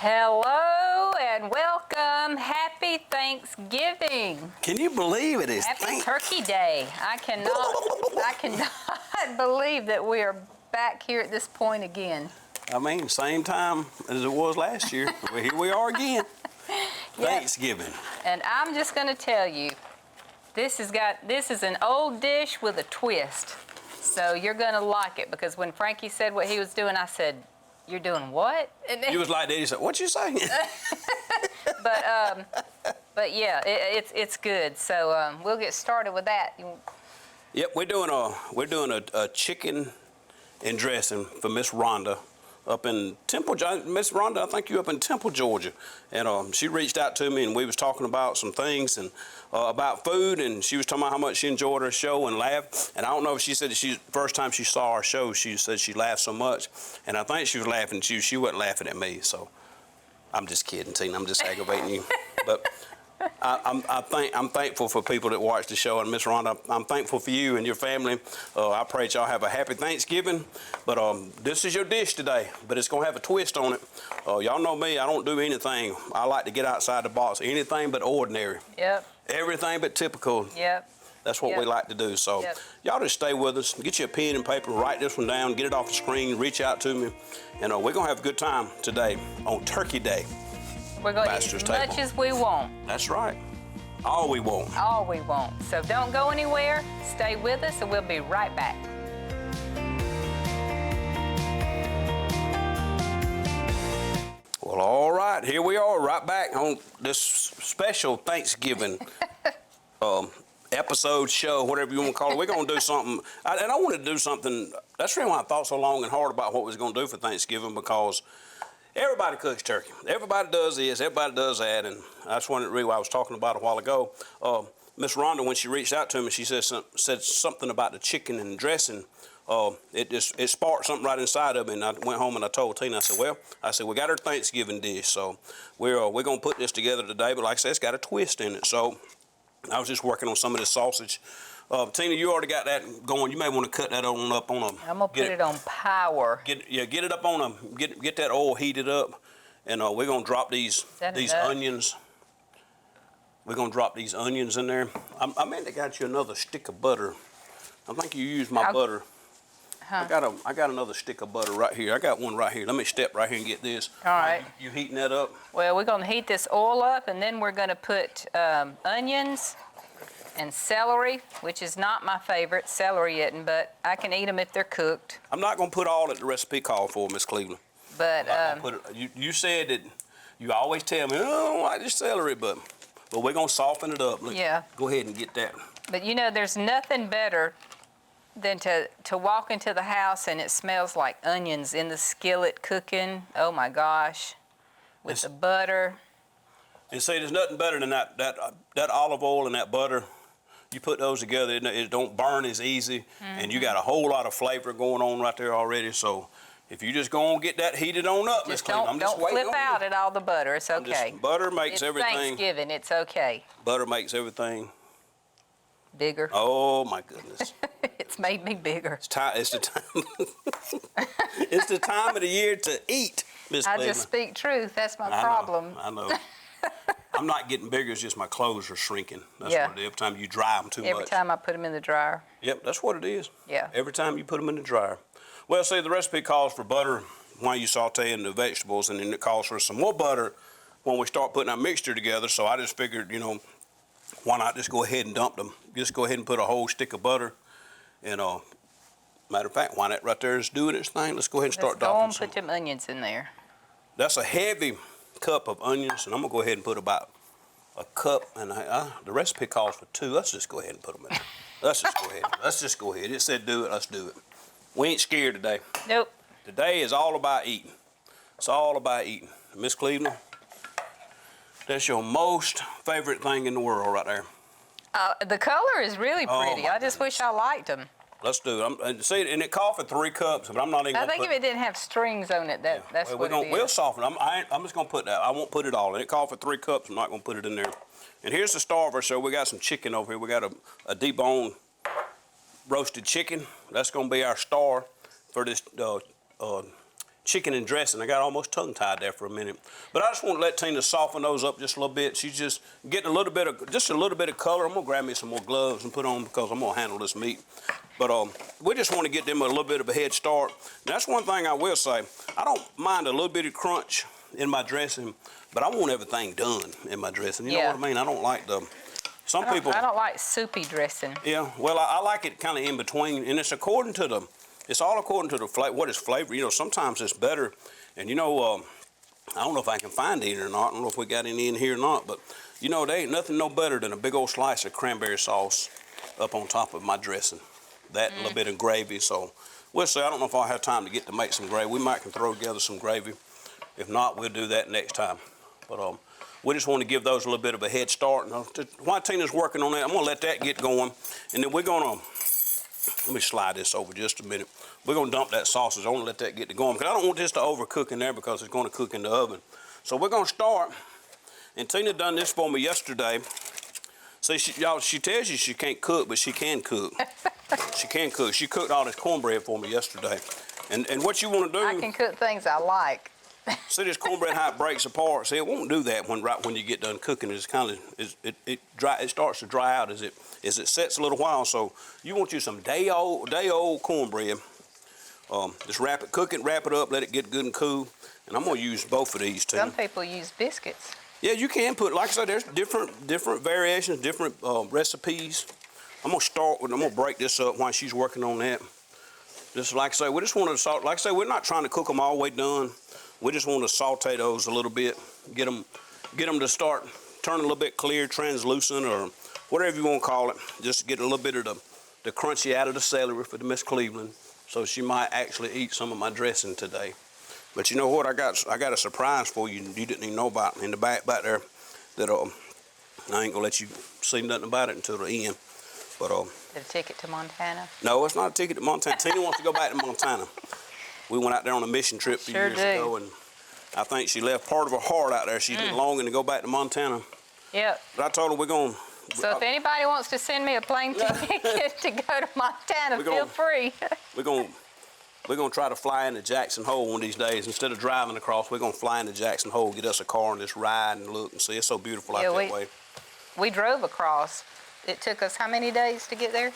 Hello and welcome. Happy Thanksgiving. Can you believe it is Happy Turkey Day. I cannot believe that we are back here at this point again. I mean, same time as it was last year. Well, here we are again. Yep. Thanksgiving. And I'm just going to tell you, this is an old dish with a twist. So you're going to like it, because when Frankie said what he was doing, I said, "You're doing what?" And you was like that. He said, "What you saying?" But yeah, it's good. So we'll get started with that. Yep, we're doing a chicken and dressing for Miss Rhonda up in Temple. Miss Rhonda, I think you up in Temple, Georgia, and she reached out to me and we was talking about some things and about food, and she was talking about how much she enjoyed her show and laughed. And I don't know if she said that first time she saw our show, she said she laughed so much, and I think she was laughing. She wasn't laughing at me, so I'm just kidding, Tina. I'm just aggravating you, but. I'm thankful for people that watch the show, and Miss Rhonda, I'm thankful for you and your family. I pray that y'all have a happy Thanksgiving. But this is your dish today, but it's gonna have a twist on it. Y'all know me; I don't do anything. I like to get outside the box. Anything but ordinary. Yep. Everything but typical. Yep. That's what we like to do. So y'all just stay with us. Get you a pen and paper, write this one down, get it off the screen, reach out to me, and we're gonna have a good time today on Turkey Day. We're going to eat as much as we want. That's right. All we want. All we want. So don't go anywhere. Stay with us, and we'll be right back. Well, all right. Here we are, right back on this special Thanksgiving episode, show, whatever you want to call it. We're going to do something. And I wanted to do something. That's really why I thought so long and hard about what we was going to do for Thanksgiving, because everybody cooks turkey. Everybody does this. Everybody does that. And that's one really I was talking about a while ago. Miss Rhonda, when she reached out to me, she said something about the chicken and dressing. It sparked something right inside of me. And I went home and I told Tina, I said, we got our Thanksgiving dish. So we're going to put this together today. But like I said, it's got a twist in it. So I was just working on some of this sausage. Tina, you already got that going. You may want to cut that on up on a. I'm gonna put it on power. Get it up on a. Get that oil heated up, and we're gonna drop these onions. We're gonna drop these onions in there. I meant to got you another stick of butter. I think you used my butter. Huh. I got another stick of butter right here. I got one right here. Let me step right here and get this. All right. You heating that up? Well, we're gonna heat this oil up, and then we're gonna put onions and celery, which is not my favorite, celery isn't, but I can eat them if they're cooked. I'm not going to put all that the recipe called for, Miss Cleveland. But you said that you always tell me, oh, I don't like this celery, but we're going to soften it up. Look, yeah. Go ahead and get that. But you know, there's nothing better than to walk into the house and it smells like onions in the skillet cooking. Oh my gosh, with the butter. And see, there's nothing better than that olive oil and that butter. You put those together, it don't burn as easy, and you got a whole lot of flavor going on right there already. So if you just go and get that heated on up, Miss Cleveland, I'm just waiting on you. Don't flip out at all the butter. It's okay. Butter makes everything. It's Thanksgiving. It's okay. Butter makes everything bigger. Oh my goodness! It's made me bigger. It's the time. It's the time of the year to eat, Miss Cleveland. I just speak truth. That's my problem. I know. I'm not getting bigger, it's just my clothes are shrinking. That's what it is. Every time you dry them too much. Every time I put them in the dryer. Yep, that's what it is. Yeah. Every time you put them in the dryer. Well, see, the recipe calls for butter while you sauteing the vegetables, and then it calls for some more butter when we start putting our mixture together. So I just figured, why not just go ahead and dump them? Just go ahead and put a whole stick of butter. And matter of fact, why not right there is doing its thing. Let's go ahead and start dumping. Let's go and put them onions in there. That's a heavy cup of onions, and I'm gonna go ahead and put about a cup, and the recipe calls for 2. Let's just go ahead and put them in there. Let's just go ahead. It said do it, let's do it. We ain't scared today. Nope. Today is all about eating. It's all about eating. Miss Cleveland, that's your most favorite thing in the world right there. The color is really pretty. I just wish I liked them. Let's do it. See, and it called for 3 cups, but I'm not even. I think if it didn't have strings on it, that's what it is. We'll soften it. I'm just gonna put that. I won't put it all in. It called for 3 cups. I'm not gonna put it in there. And here's the starter. So we got some chicken over here. We got a deboned roasted chicken. That's gonna be our star for this chicken and dressing. I got almost tongue-tied there for a minute. But I just want to let Tina soften those up just a little bit. She's just getting just a little bit of color. I'm going to grab me some more gloves and put on because I'm going to handle this meat. But we just want to get them a little bit of a head start. That's one thing I will say. I don't mind a little bit of crunch in my dressing, but I want everything done in my dressing. You know what I mean? I don't like the... Some people... I don't like soupy dressing. Yeah, well, I like it kind of in between, and it's according to the... It's all according to the what is flavor. You know, sometimes it's better. And, you know, I don't know if I can find any or not. I don't know if we got any in here or not. But, you know, there ain't nothing no better than a big old slice of cranberry sauce up on top of my dressing. That and a little bit of gravy. So, we'll see. I don't know if I'll have time to make some gravy. We might can throw together some gravy. If not, we'll do that next time. But we just want to give those a little bit of a head start. While Tina's working on that, I'm going to let that get going. And then we're going to... Let me slide this over just a minute. We're going to dump that sausage. I want to let that get going because I don't want this to overcook in there because it's going to cook in the oven. So we're going to start. And Tina done this for me yesterday. See, y'all, she tells you she can't cook, but she can cook. She can cook. She cooked all this cornbread for me yesterday. And what you want to do... I can cook things I like. See this cornbread how it breaks apart. See, it won't do that right when you get done cooking. It's kind of it starts to dry out as it sets a little while. So you want you some day old cornbread. Just cook it, wrap it up, let it get good and cool. And I'm gonna use both of these too. Some people use biscuits. Yeah, you can put, like I said, there's different variations, different recipes. I'm gonna break this up while she's working on that. Just like I say, we just want to like I say, we're not trying to cook them all the way done. We just want to saute those a little bit, get them to start turning a little bit clear, translucent, or whatever you want to call it. Just get a little bit of the crunchy out of the celery for the Miss Cleveland, so she might actually eat some of my dressing today. But you know what? I got a surprise for you. You didn't even know about in the back there that I ain't gonna let you see nothing about it until the end. But The ticket to Montana? No, it's not a ticket to Montana. Tina wants to go back to Montana. We went out there on a mission trip a few years ago, and I think she left part of her heart out there. She's been longing to go back to Montana. Yep. But I told her we're going. So if anybody wants to send me a plane ticket to go to Montana, feel free. We're going to try to fly into Jackson Hole one of these days. Instead of driving across, we're going to fly into Jackson Hole, get us a car and just ride and look and see. It's so beautiful out that way. We drove across. It took us how many days to get there?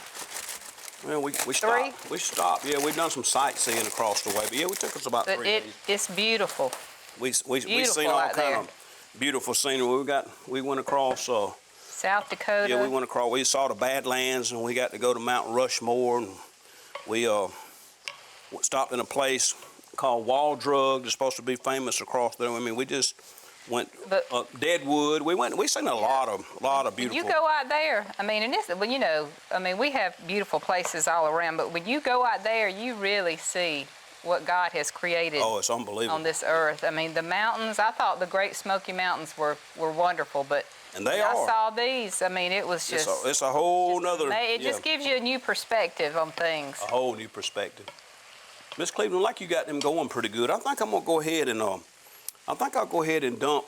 Well, we stopped. We stopped. Yeah, we've done some sightseeing across the way. But yeah, we took us about 3 days. It's beautiful. We seen all kind of beautiful scenery. We went across South Dakota. Yeah, we went across. We saw the Badlands, and we got to go to Mount Rushmore, and we stopped in a place called Wall Drug. It's supposed to be famous across there. I mean, we just went Deadwood. We seen a lot of beautiful. You go out there. I mean, and this, well, you know, I mean, we have beautiful places all around, but when you go out there, you really see what God has created. Oh, it's unbelievable on this earth. I mean, the mountains. I thought the Great Smoky Mountains were wonderful, but and they I saw these. I mean, it was just. It's a whole nother. It just gives you a new perspective on things. A whole new perspective. Miss Cleveland, like you got them going pretty good. I think I'm gonna go ahead and I think I'll go ahead and dump.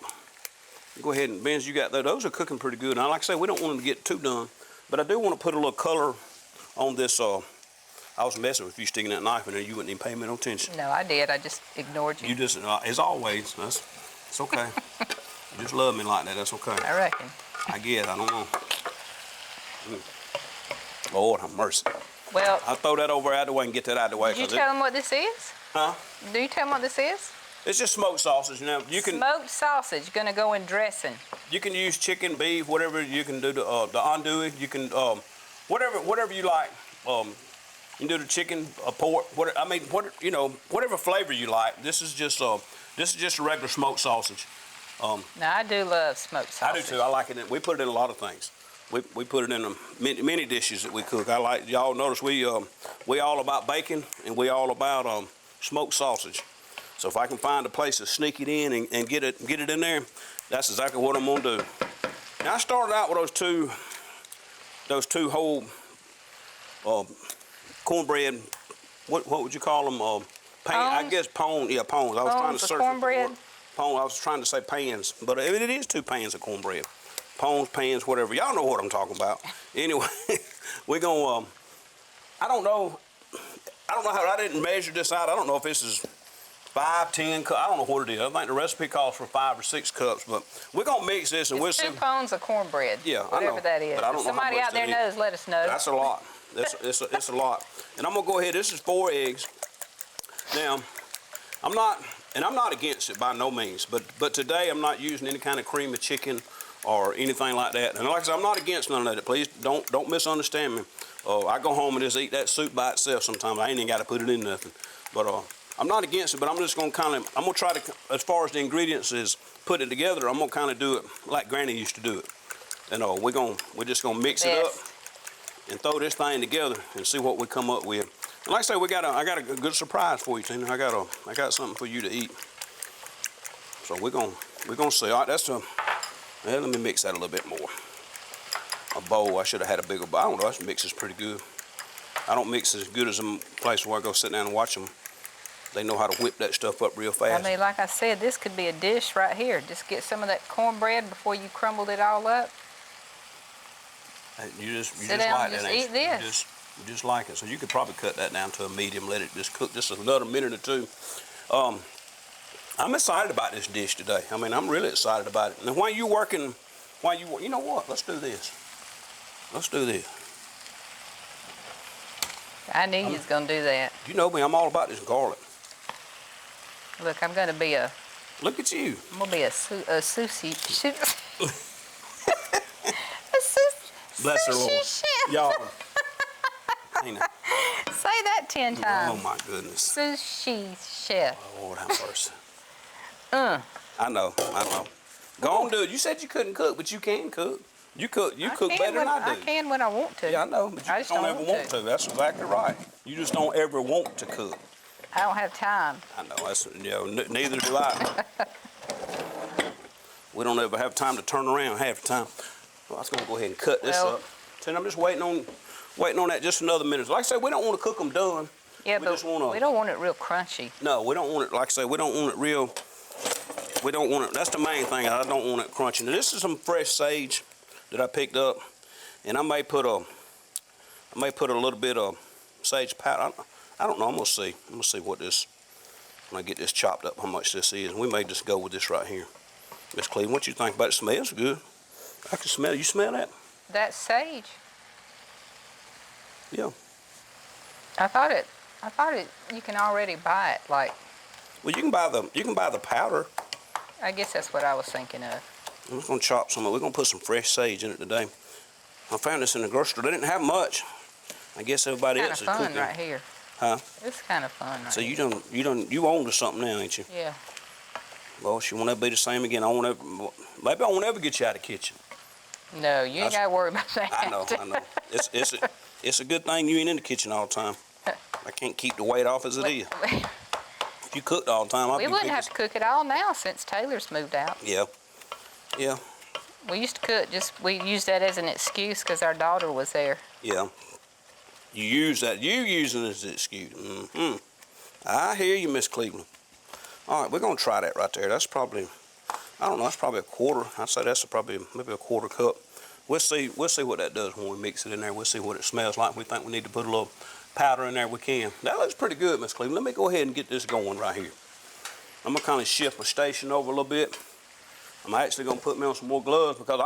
Go ahead and Benz, you got those are cooking pretty good. Now, like I say, we don't want them to get too done, but I do want to put a little color on this. I was messing with you sticking that knife in there. You wouldn't even pay me no attention. No, I did. I just ignored you. You just, as always, it's okay. You just love me like that. That's okay. I reckon. I guess. I don't know. Lord have mercy. Well, I'll throw that over out of the way and get that out of the way. Did you tell them what this is? Huh? Do you tell them what this is? It's just smoked sausage. You know, you can smoked sausage gonna go in dressing. You can use chicken, beef, whatever you can do. The andouille. You can whatever you like. You can do the chicken, pork. Whatever flavor you like. This is just a regular smoked sausage. Now I do love smoked sausage. I do too. I like it. We put it in a lot of things. We put it in many dishes that we cook. I like y'all notice we all about bacon and we all about smoked sausage. So if I can find a place to sneak it in and get it in there, that's exactly what I'm gonna do. Now I started out with those two whole cornbread. What would you call them? I guess pone. Yeah, pones. I was trying to search cornbread. Pone. I was trying to say pans, but it is 2 pans of cornbread. Pones, pans, whatever. Y'all know what I'm talking about. Anyway, we're gonna. I don't know how. I didn't measure this out. I don't know if this is 5, 10 cups. I don't know what it is. I think the recipe calls for 5 or 6 cups, but we're gonna mix this and we'll It's see. 2 pounds of cornbread. Yeah, I whatever know, that is. but I don't If know how somebody much out there that is. knows, let us know. That's a lot. It's a lot. And I'm gonna go ahead. This is 4 eggs. Now, I'm not against it by no means, but today I'm not using any kind of cream of chicken or anything like that. And like I said, I'm not against none of that. Please don't misunderstand me. I go home and just eat that soup by itself sometimes. I ain't even got to put it in nothing. But I'm not against it, but I'm just gonna I'm gonna try to, as far as the ingredients is put it together, I'm gonna kind of do it like Granny used to do it. And we're just gonna mix it up and throw this thing together and see what we come up with. And like I say, I got a good surprise for you, Tina. I got something for you to eat. So we're gonna see. All right, let me mix that a little bit more. A bowl. I should have had a bigger bowl. I don't know. This mix is pretty good. I don't mix as good as a place where I go sit down and watch them. They know how to whip that stuff up real fast. I mean, like I said, this could be a dish right here. Just get some of that cornbread before you crumbled it all up. You just Sit down like and just that, ain't eat you? this. You just like it. So you could probably cut that down to a medium, let it just cook just another minute or two. I'm excited about this dish today. I mean, I'm really excited about it. Now, while you know what? Let's do this. Let's do this. I knew you was going to do that. You know me, I'm all about this garlic. Look, I'm going to be a... Look at you. I'm going to be a sushi... Bless her, Lord. Sushi chef. Y'all. Tina. Say that 10 times. Oh, my goodness. Sushi chef. Oh, Lord have mercy. I know. Go on, do it. You said you couldn't cook, but you can cook. You cook better than I do. I can when I want to. Yeah, I know, but you just don't ever want to. That's exactly right. You just don't ever want to cook. I don't have time. I know. Neither do I. We don't ever have time to turn around half the time. Well, I was going to go ahead and cut this up. So I'm just waiting on that just another minute. Like I said, we don't want to cook them done. Yeah, but we don't want it real crunchy. No, we don't want it, like I say, we don't want it real, that's the main thing. I don't want it crunchy. Now, this is some fresh sage that I picked up, and I may put a little bit of sage powder. I don't know. I'm gonna see what this, when I get this chopped up, how much this is. And we may just go with this right here. Miss Cleveland, what you think about it? It smells good. I can smell it. You smell that? That sage. Yeah. I thought it. You can already buy it. Like. Well, you can buy the powder. I guess that's what I was thinking of. I'm just gonna chop some of it. We're gonna put some fresh sage in it today. I found this in the grocery store. They didn't have much. I guess everybody else is cooking. Kind of fun right here. Huh? It's kind of fun right So here. you own to something now, ain't you? Yeah. Well, she won't ever be the same again. Maybe I won't ever get you out of the kitchen. No, you ain't got to worry about that. I know. It's a good thing you ain't in the kitchen all the time. I can't keep the weight off as it is. If you cooked all the time, We wouldn't have to cook it all now since Taylor's moved out. Yeah. Yeah. We used to cook, we used that as an excuse because our daughter was there. Yeah. You use it as an excuse. Mm-hmm. I hear you, Miss Cleveland. All right, we're going to try that right there. That's probably, I don't know, that's probably a quarter. I'd say that's probably maybe a quarter cup. We'll see what that does when we mix it in there. We'll see what it smells like. We think we need to put a little powder in there, we can. That looks pretty good, Miss Cleveland. Let me go ahead and get this going right here. I'm going to kind of shift my station over a little bit. I'm actually going to put me on some more gloves because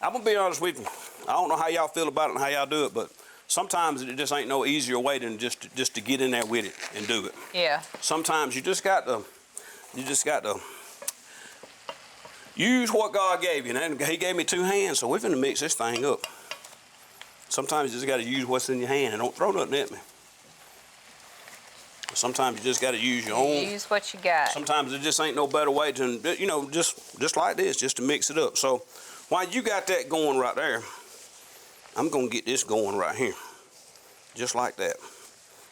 I'm going to be honest with you. I don't know how y'all feel about it and how y'all do it, but sometimes it just ain't no easier way than just to get in there with it and do it. Yeah. Sometimes you just got to use what God gave you. And He gave me 2 hands, so we're finna mix this thing up. Sometimes you just got to use what's in your hand and don't throw nothing at me. Sometimes you just got to use your own. Use what you got. Sometimes there just ain't no better way to, just like this, just to mix it up. So while you got that going right there, I'm gonna get this going right here, just like that.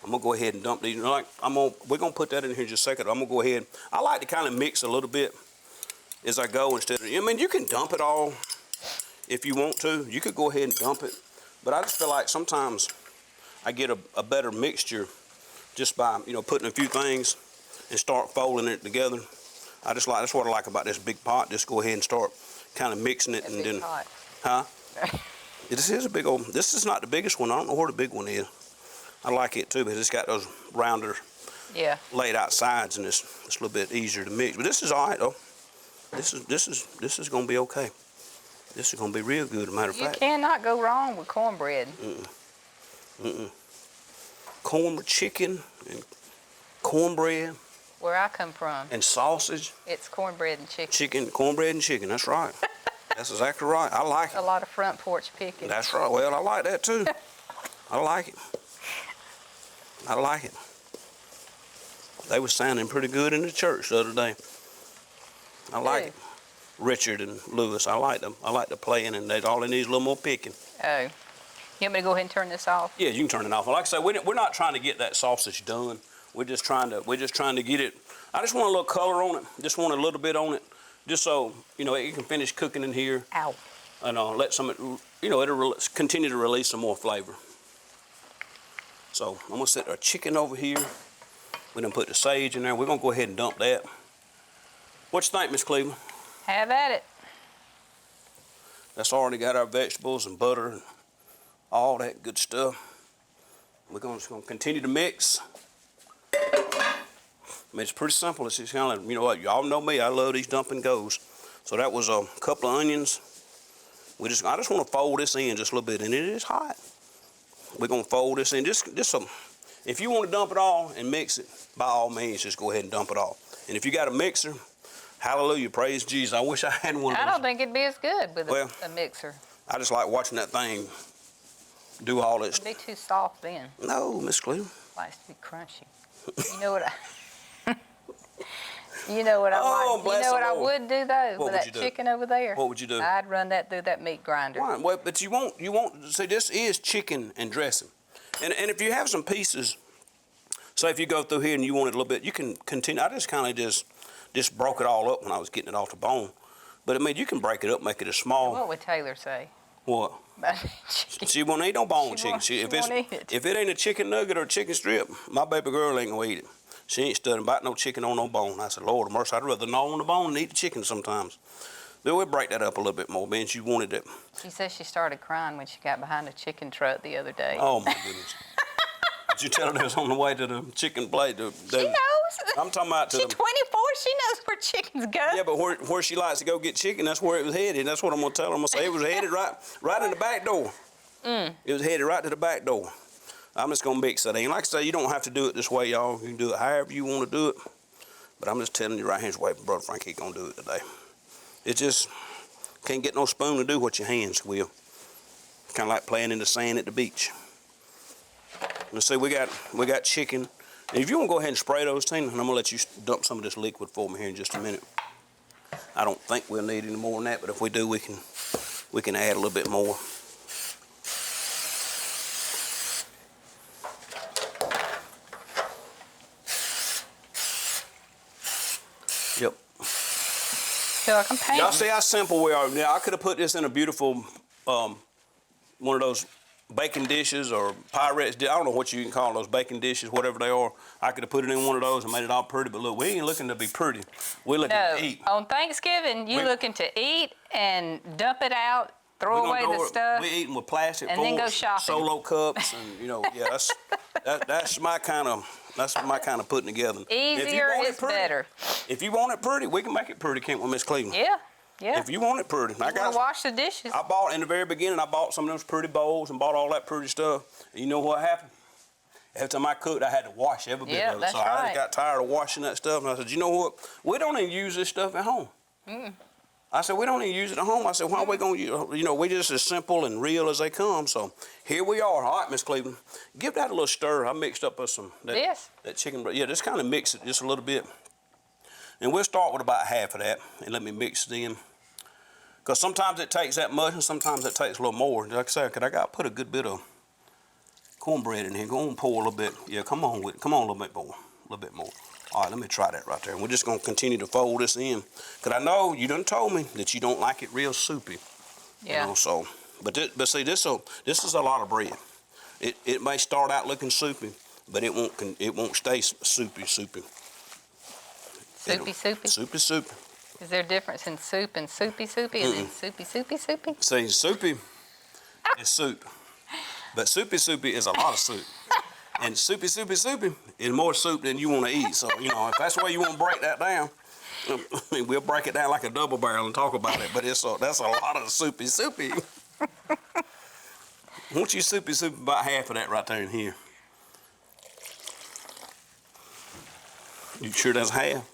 I'm gonna go ahead and dump these. We're gonna put that in here in just a second. I'm gonna go ahead. I like to kind of mix a little bit as I go instead of. I mean, you can dump it all if you want to. You could go ahead and dump it, but I just feel like sometimes I get a better mixture just by putting a few things and start folding it together. That's what I like about this big pot. Just go ahead and start kind of mixing it and then. Pot. Huh? This is a big old. This is not the biggest one. I don't know where the big one is. I like it too because it's got those rounder Yeah. laid out sides, and it's a little bit easier to mix. But this is all right though. This is gonna be okay. This is gonna be real good. As a matter of You fact. cannot go wrong with cornbread. Corn, chicken, and cornbread. Where I come from, And sausage. it's cornbread and chicken. Cornbread and chicken. That's right. That's exactly right. I like A it. lot of front porch picking. That's right. Well, I like that too. I like it. I like it. They was sounding pretty good in the church the other day. I like Who? it. Richard and Lewis. I like them. I like the playing, and all they need is a little more picking. Oh. You want me to go ahead and turn this off? Yeah, you can turn it off. Like I say, we're not trying to get that sausage done. We're just trying to get it. I just want a little color on it. Just want a little bit on it, just so it can finish cooking in here. Ow. And let some, it'll continue to release some more flavor. So I'm gonna set our chicken over here. We done put the sage in there. We're gonna go ahead and dump that. What you think, Miss Cleveland? Have at it. That's already got our vegetables and butter and all that good stuff. We're just gonna continue to mix. I mean, it's pretty simple. It's just kind of, y'all know me. I love these dump and goes. So that was a couple of onions. I just want to fold this in just a little bit, and it is hot. We're gonna fold this in just some. If you want to dump it all and mix it, by all means, just go ahead and dump it all. And if you got a mixer, hallelujah, praise Jesus. I wish I had one of those. I don't think it'd be as good with Well, a mixer. I just like watching that thing do all this. It'd be too soft then. No, Miss Cleveland. It likes to be crunchy. You know what You know what I Oh, like. bless You know what the I Lord. would do though What with would you that do? chicken over there? What would you do? I'd run that through that meat grinder. Right, well, but you won't, see, this is chicken and dressing. And if you have some pieces, say if you go through here and you want it a little bit, you can continue. I just kind of just broke it all up when I was getting it off the bone. But I mean, you can break it up, make it a small. What would Taylor say? What? About chicken? She won't eat no bone She chicken. won't- she won't eat it. If it ain't a chicken nugget or a chicken strip, my baby girl ain't gonna eat it. She ain't studying about no chicken on no bone. I said, Lord of mercy, I'd rather gnaw on the bone than eat the chicken sometimes. Then we'll break that up a little bit more, Ben. You wanted it. She says she started crying when she got behind a chicken truck the other day. Oh my goodness. Did you tell her they was on the way to the chicken plate? She knows. I'm talking about to She's the, 24. She knows where chickens go. yeah, but where she likes to go get chicken, that's where it was headed. That's what I'm gonna tell her. I'm gonna say it was headed right in the back door. It was headed right to the back door. I'm just gonna mix that in. Like I say, you don't have to do it this way, y'all. You can do it however you want to do it. But I'm just telling you right here's the way Brother Frankie gonna do it today. It just can't get no spoon to do what your hands will. Kind of like playing in the sand at the beach. Let's see, we got chicken. And if you want to go ahead and spray those, Tina, and I'm gonna let you dump some of this liquid for me here in just a minute. I don't think we'll need any more than that, but if we do, we can add a little bit more. Yep. Feel like I'm painting. Y'all see how simple we are. Now, I could have put this in a beautiful, one of those baking dishes or Pyrex. I don't know what you can call those baking dishes, whatever they are. I could have put it in one of those and made it all pretty. But look, we ain't looking to be pretty. We're looking to eat. On Thanksgiving, you looking to eat and dump it out, throw away the stuff. We're eating with plastic and then go forks, shopping. Solo cups, and yeah, that's my kind of putting together. Easier is better. If you want it pretty, we can make it pretty, can't we, Miss Cleveland? Yeah, yeah. If you want it pretty, I got to wash the dishes. I bought in the very beginning. I bought some of those pretty bowls and bought all that pretty stuff. And you know what happened? Every time I cooked, I had to wash every bit of it. That's So right. I got tired of washing that stuff, and I said, you know what? We don't even use this stuff at home. I said, we don't even use it at home. I said, why are we going to use, we just as simple and real as they come. So here we are. All right, Miss Cleveland, give that a little stir. I mixed up some that chicken. Yeah, just kind of mix it just a little bit. And we'll start with about half of that, and let me mix it in. Because sometimes it takes that much, and sometimes it takes a little more. Like I said, I got to put a good bit of cornbread in here. Go on and pour a little bit. Yeah, come on with it. Come on a little bit more. A little bit more. All right, let me try that right there. And we're just going to continue to fold this in. Because I know you done told me that you don't like it real soupy. Yeah. So, but see, this is a lot of bread. It may start out looking soupy, but it won't stay soupy. Soupy. Soupy. Is there a difference in soup and soupy and then soupy? See, soupy is soup. But soupy is a lot of soup. And soupy is more soup than you want to eat. So, you know, if that's the way you want to break that down, we'll break it down like a double barrel and talk about it. But that's a lot of soupy. Won't you soupy about half of that right there in here? You sure that's half?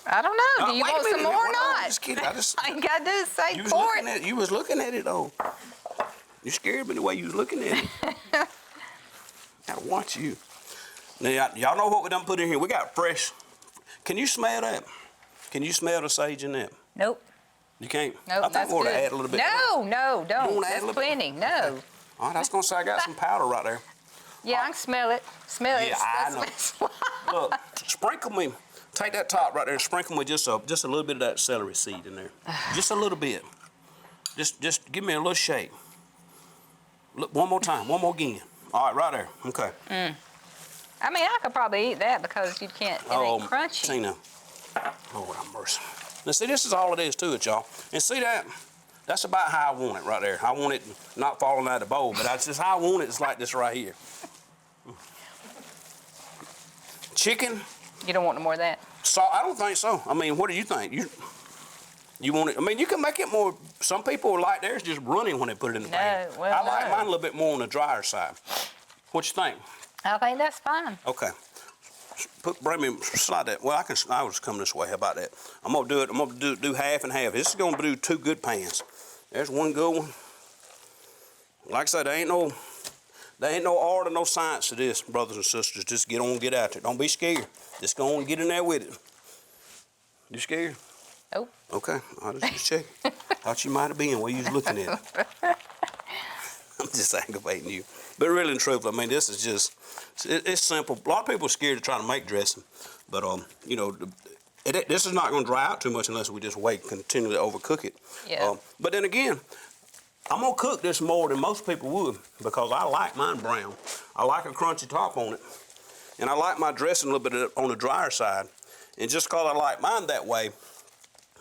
I don't know. Do you want some more or not? I'm just kidding. All you gotta do is say pour it. You was looking at it though. You scared me the way you was looking at it. Gotta watch you. Now y'all know what we done put in here. We got fresh. Can you smell that? Can you smell the sage in that? Nope. You can't? Nope, I think we ought to add a little bit. No, don't. That's plenty. No. All right, I was gonna say I got some powder right there. Yeah, I can smell it. Smell it. Yeah, I know. Look, sprinkle me. Take that top right there and sprinkle me just a little bit of that celery seed in there. Just a little bit. Just give me a little shake. Look, one more time. One more again. All right, right there. Okay. I mean, I could probably eat that because you can't. It ain't crunchy. Tina. Lord have mercy. Now see, this is all it is to it, y'all. And see that? That's about how I want it right there. I want it not falling out of the bowl, but that's just how I want it. It's like this right here. Chicken. You don't want no more of that? Salt? I don't think so. I mean, what do you think? You want it? I mean, you can make it more. Some people like theirs just running when they put it in the pan. Well, I like mine a little bit more on the drier side. What you think? I think that's fine. Okay. Bring me, slide that. Well, I was coming this way. How about that? I'm gonna do it. I'm gonna do half and half. This is gonna do 2 good pans. There's one good one. Like I said, there ain't no art or no science to this, brothers and sisters. Just get on, get out there. Don't be scared. Just go on and get in there with it. You scared? Nope. Okay, I was just checking. Thought you might have been while you was looking at it. I'm just aggravating you. But really and truthfully, I mean, this is just, it's simple. A lot of people are scared to try to make dressing. But, you know, this is not going to dry out too much unless we just wait and continue to overcook it. Yeah. But then again, I'm going to cook this more than most people would because I like mine brown. I like a crunchy top on it. And I like my dressing a little bit on the drier side. And just because I like mine that way,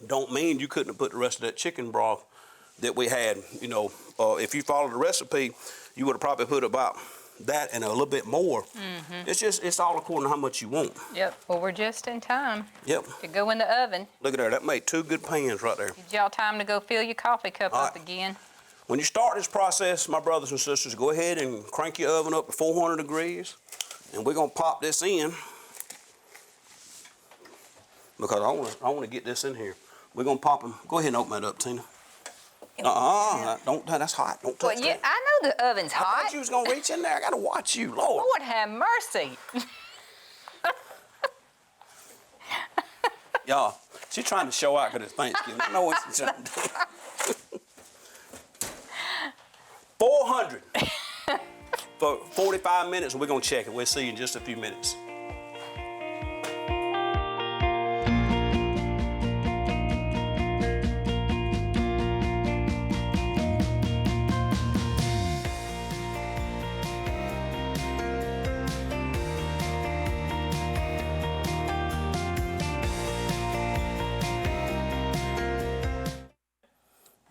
don't mean you couldn't have put the rest of that chicken broth that we had. You know, if you followed the recipe, you would have probably put about that and a little bit more. Mm-hmm. It's all according to how much you want. Yep. Well, we're just in time. Yep. To go in the oven. Look at there. That made 2 good pans right there. Give y'all time to go fill your coffee cup up again. When you start this process, my brothers and sisters, go ahead and crank your oven up to 400 degrees. And we're going to pop this in because I want to get this in here. We're going to pop them. Go ahead and open that up, Tina. Don't. That's hot. Don't touch that. I know the oven's hot. I thought you was going to reach in there. I got to watch you, Lord. Lord have mercy. Y'all, she's trying to show out because it's Thanksgiving. I know what she's trying to do. 400 for 45 minutes, and we're going to check it. We'll see you in just a few minutes.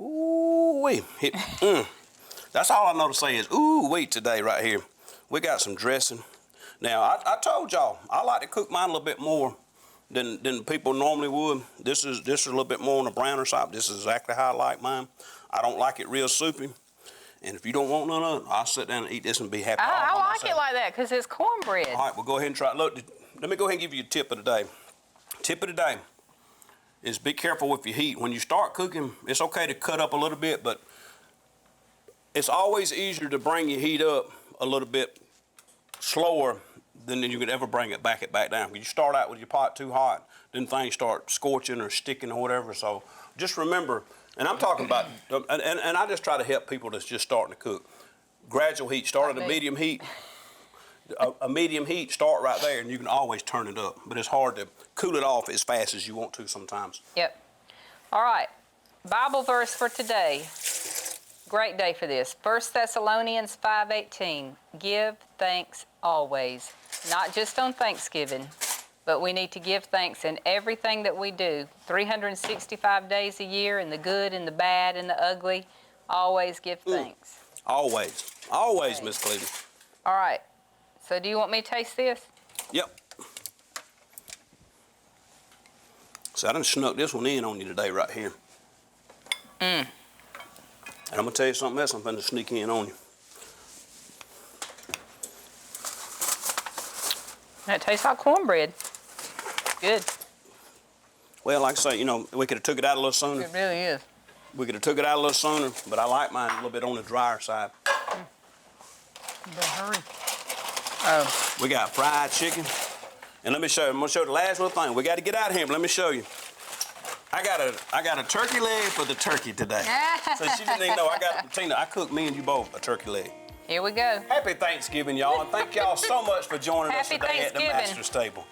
Ooh-wee. That's all I know to say is ooh-wee today right here. We got some dressing. Now, I told y'all, I like to cook mine a little bit more than people normally would. This is a little bit more on the browner side. This is exactly how I like mine. I don't like it real soupy. And if you don't want none of it, I'll sit down and eat this and be happy. I like it like that because it's cornbread. All right, well, go ahead and try it. Look, let me go ahead and give you a tip of the day. Tip of the day is be careful with your heat. When you start cooking, it's okay to cut up a little bit, but it's always easier to bring your heat up a little bit slower than you could ever bring it back down. When you start out with your pot too hot, then things start scorching or sticking or whatever. So just remember, and I'm talking about, and I just try to help people that's just starting to cook. Gradual heat, start at a medium heat. A medium heat, start right there, and you can always turn it up. But it's hard to cool it off as fast as you want to sometimes. Yep. All right. Bible verse for today. Great day for this. 1 Thessalonians 5:18. Give thanks always. Not just on Thanksgiving, but we need to give thanks in everything that we do. 365 days a year, in the good, in the bad, in the ugly. Always give thanks. Always. Always, Miss Cleveland. All right. So do you want me to taste this? Yep. So I done snuck this one in on you today right here. And I'm gonna tell you something else I'm gonna sneak in on you. That tastes like cornbread. Good. Well, like I say, you know, we could have took it out a little sooner. It really is. We could have took it out a little sooner, but I like mine a little bit on the drier side. You better hurry. Oh. We got fried chicken. And let me show you, I'm gonna show you the last little thing. We gotta get out of here, but let me show you. I got a turkey leg for the turkey today. So she didn't even know Tina, I cooked me and you both a turkey leg. Here we go. Happy Thanksgiving, y'all. And thank y'all so much for joining us Happy today at the Thanksgiving. Master's Table.